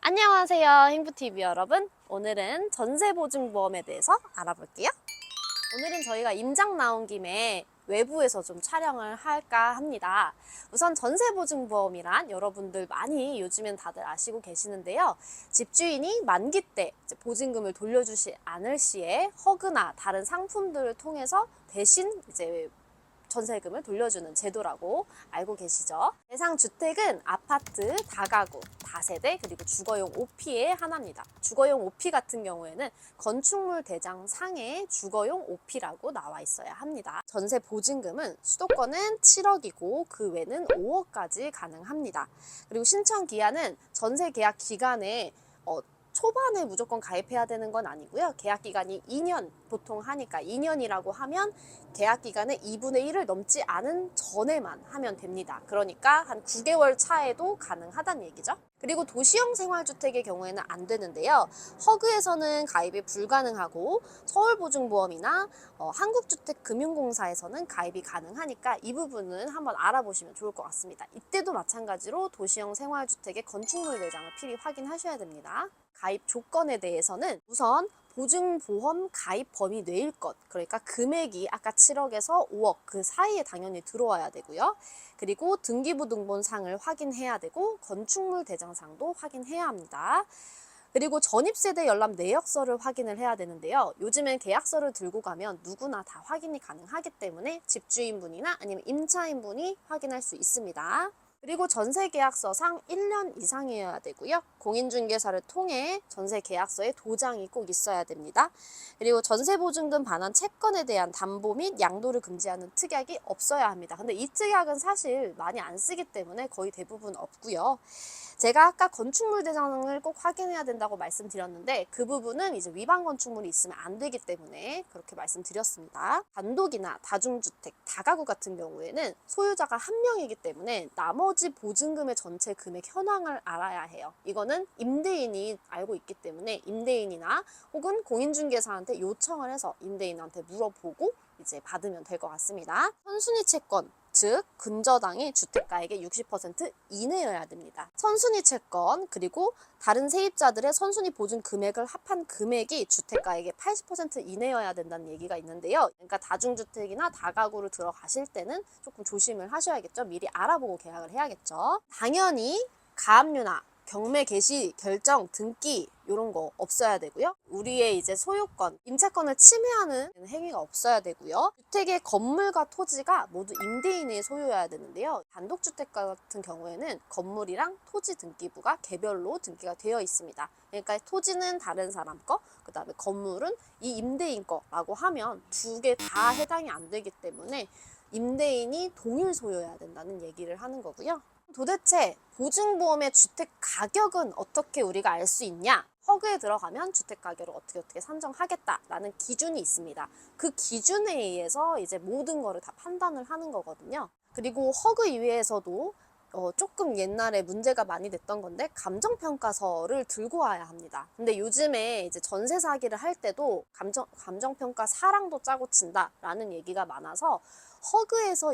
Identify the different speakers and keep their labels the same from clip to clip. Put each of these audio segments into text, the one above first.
Speaker 1: 안녕하세요, 행부TV 여러분. 오늘은 전세보증보험에 대해서 알아볼게요. 오늘은 저희가 임장 나온 김에 외부에서 좀 촬영을 할까 합니다. 우선 전세보증보험이란 여러분들 많이 요즘엔 다들 아시고 계시는데요. 집주인이 만기 때 보증금을 돌려주지 않을 시에 허그나 다른 상품들을 통해서 대신 전세금을 돌려주는 제도라고 알고 계시죠? 대상 주택은 아파트, 다가구, 다세대, 그리고 주거용 OP의 하나입니다. 주거용 OP 같은 경우에는 건축물 대장 상에 주거용 OP라고 나와 있어야 합니다. 전세 보증금은 수도권은 7억이고 그 외는 5억까지 가능합니다. 그리고 신청 기한은 전세 계약 기간에 초반에 무조건 가입해야 되는 건 아니고요. 계약 기간이 2년 보통 하니까 2년이라고 하면 계약 기간의 2분의 1을 넘지 않은 전에만 하면 됩니다. 그러니까 한 9개월 차에도 가능하다는 얘기죠. 그리고 도시형 생활주택의 경우에는 안 되는데요. 허그에서는 가입이 불가능하고 서울보증보험이나 한국주택금융공사에서는 가입이 가능하니까 이 부분은 한번 알아보시면 좋을 것 같습니다. 이때도 마찬가지로 도시형 생활주택의 건축물 내장을 필히 확인하셔야 됩니다. 가입 조건에 대해서는 우선 보증보험 가입 범위 내일 것, 그러니까 금액이 아까 7억에서 5억 그 사이에 당연히 들어와야 되고요. 그리고 등기부등본상을 확인해야 되고 건축물 대장상도 확인해야 합니다. 그리고 전입세대 열람 내역서를 확인을 해야 되는데요. 요즘엔 계약서를 들고 가면 누구나 다 확인이 가능하기 때문에 집주인분이나 아니면 임차인분이 확인할 수 있습니다. 그리고 전세계약서상 1년 이상이어야 되고요. 공인중개사를 통해 전세계약서에 도장이 꼭 있어야 됩니다. 그리고 전세보증금 반환 채권에 대한 담보 및 양도를 금지하는 특약이 없어야 합니다. 근데 이 특약은 사실 많이 안 쓰기 때문에 거의 대부분 없고요. 제가 아까 건축물 대장을 꼭 확인해야 된다고 말씀드렸는데 그 부분은 이제 위반 건축물이 있으면 안 되기 때문에 그렇게 말씀드렸습니다. 단독이나 다중주택, 다가구 같은 경우에는 소유자가 한 명이기 때문에 나머지 보증금의 전체 금액 현황을 알아야 해요. 이거는 임대인이 알고 있기 때문에 임대인이나 혹은 공인중개사한테 요청을 해서 임대인한테 물어보고 이제 받으면 될 것 같습니다. 선순위 채권, 즉 근저당이 주택가액의 60% 이내여야 됩니다. 선순위 채권 그리고 다른 세입자들의 선순위 보증 금액을 합한 금액이 주택가액의 80% 이내여야 된다는 얘기가 있는데요. 그러니까 다중주택이나 다가구를 들어가실 때는 조금 조심을 하셔야겠죠. 미리 알아보고 계약을 해야겠죠. 당연히 가압류나 경매 개시, 결정, 등기 이런 거 없어야 되고요. 우리의 이제 소유권, 임차권을 침해하는 행위가 없어야 되고요. 주택의 건물과 토지가 모두 임대인의 소유여야 되는데요. 단독주택 같은 경우에는 건물이랑 토지 등기부가 개별로 등기가 되어 있습니다. 그러니까 토지는 다른 사람 거, 그 다음에 건물은 이 임대인 거라고 하면 두 개 다 해당이 안 되기 때문에 임대인이 동일 소유여야 된다는 얘기를 하는 거고요. 도대체 보증보험의 주택 가격은 어떻게 우리가 알 수 있냐? 허그에 들어가면 주택 가격을 어떻게 산정하겠다라는 기준이 있습니다. 그 기준에 의해서 이제 모든 거를 다 판단을 하는 거거든요. 그리고 허그 이외에서도 조금 옛날에 문제가 많이 됐던 건데 감정평가서를 들고 와야 합니다. 근데 요즘에 이제 전세 사기를 할 때도 감정평가 사랑도 짜고 친다라는 얘기가 많아서 허그에서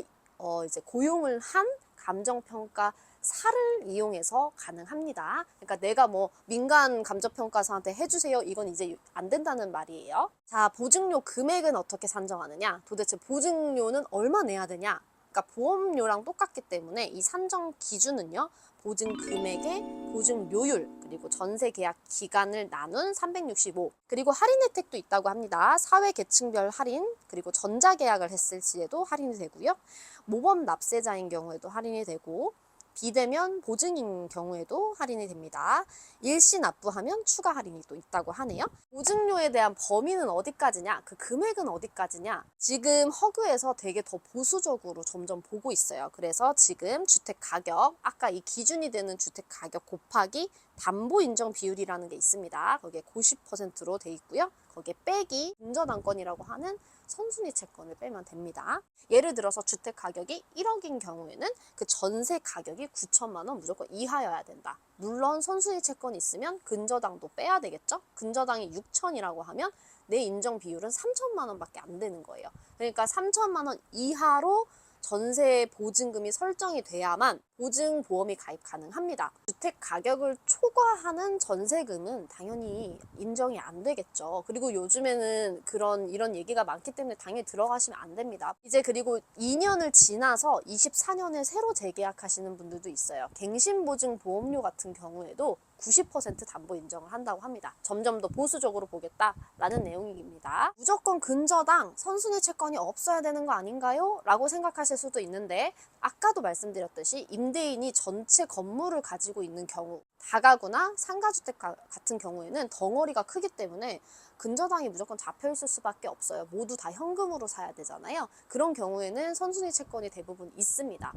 Speaker 1: 이제 고용을 한 감정평가 사를 이용해서 가능합니다. 그러니까 내가 뭐 민간 감정평가사한테 해주세요 이건 이제 안 된다는 말이에요. 자, 보증료 금액은 어떻게 산정하느냐? 도대체 보증료는 얼마 내야 되냐? 그러니까 보험료랑 똑같기 때문에 이 산정 기준은요. 보증 금액의 보증료율 그리고 전세 계약 기간을 나눈 365 그리고 할인 혜택도 있다고 합니다. 사회 계층별 할인 그리고 전자계약을 했을 시에도 할인이 되고요. 모범 납세자인 경우에도 할인이 되고 비대면 보증인 경우에도 할인이 됩니다. 일시 납부하면 추가 할인이 또 있다고 하네요. 보증료에 대한 범위는 어디까지냐? 그 금액은 어디까지냐? 지금 허그에서 되게 더 보수적으로 점점 보고 있어요. 그래서 지금 주택 가격, 아까 이 기준이 되는 주택 가격 곱하기 담보 인정 비율이라는 게 있습니다. 거기에 90%로 돼 있고요. 거기에 빼기 근저당권이라고 하는 선순위 채권을 빼면 됩니다. 예를 들어서 주택 가격이 1억인 경우에는 그 전세 가격이 9천만 원 무조건 이하여야 된다. 물론 선순위 채권이 있으면 근저당도 빼야 되겠죠? 근저당이 6천이라고 하면 내 인정 비율은 3천만 원밖에 안 되는 거예요. 그러니까 3천만 원 이하로 전세 보증금이 설정이 돼야만 보증보험이 가입 가능합니다. 주택 가격을 초과하는 전세금은 당연히 인정이 안 되겠죠. 그리고 요즘에는 이런 얘기가 많기 때문에 당연히 들어가시면 안 됩니다. 이제 그리고 2년을 지나서 24년에 새로 재계약하시는 분들도 있어요. 갱신보증보험료 같은 경우에도 90% 담보 인정을 한다고 합니다. 점점 더 보수적으로 보겠다라는 내용입니다. 무조건 근저당 선순위 채권이 없어야 되는 거 아닌가요? 라고 생각하실 수도 있는데 아까도 말씀드렸듯이 임대인이 전체 건물을 가지고 있는 경우 다가구나 상가주택 같은 경우에는 덩어리가 크기 때문에 근저당이 무조건 잡혀 있을 수밖에 없어요. 모두 다 현금으로 사야 되잖아요. 그런 경우에는 선순위 채권이 대부분 있습니다.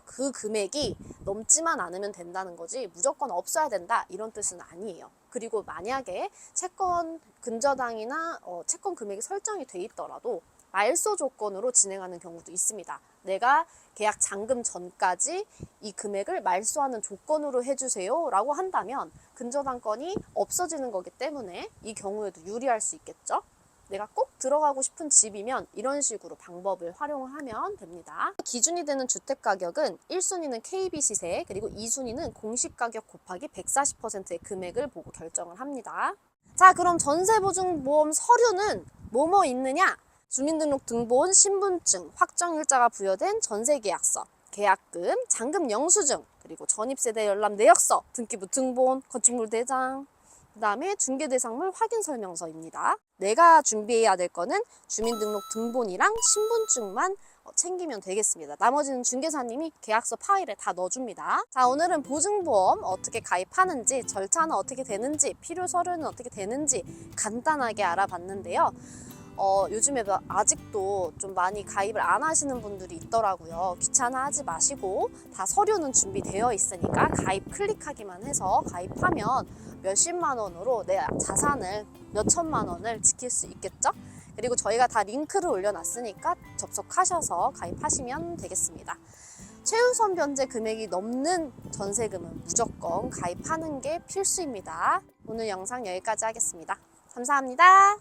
Speaker 1: 그 금액이 넘지만 않으면 된다는 거지 무조건 없어야 된다 이런 뜻은 아니에요. 그리고 만약에 채권 근저당이나 채권 금액이 설정이 돼 있더라도 말소 조건으로 진행하는 경우도 있습니다. 내가 계약 잔금 전까지 이 금액을 말소하는 조건으로 해주세요 라고 한다면 근저당권이 없어지는 거기 때문에 이 경우에도 유리할 수 있겠죠. 내가 꼭 들어가고 싶은 집이면 이런 식으로 방법을 활용하면 됩니다. 기준이 되는 주택가격은 1순위는 KB 시세, 그리고 2순위는 공시가격 곱하기 140%의 금액을 보고 결정을 합니다. 자, 그럼 전세보증보험 서류는 뭐뭐 있느냐? 주민등록 등본, 신분증, 확정일자가 부여된 전세계약서, 계약금, 잔금 영수증, 그리고 전입세대 열람 내역서, 등기부 등본, 건축물 대장, 그 다음에 중개대상물 확인설명서입니다. 내가 준비해야 될 거는 주민등록 등본이랑 신분증만 챙기면 되겠습니다. 나머지는 중개사님이 계약서 파일에 다 넣어줍니다. 자, 오늘은 보증보험 어떻게 가입하는지, 절차는 어떻게 되는지, 필요 서류는 어떻게 되는지 간단하게 알아봤는데요. 요즘에 아직도 좀 많이 가입을 안 하시는 분들이 있더라고요. 귀찮아하지 마시고 다 서류는 준비되어 있으니까 가입 클릭하기만 해서 가입하면 몇십만 원으로 내 자산을 몇천만 원을 지킬 수 있겠죠? 그리고 저희가 다 링크를 올려놨으니까 접속하셔서 가입하시면 되겠습니다. 최우선 변제 금액이 넘는 전세금은 무조건 가입하는 게 필수입니다. 오늘 영상 여기까지 하겠습니다. 감사합니다.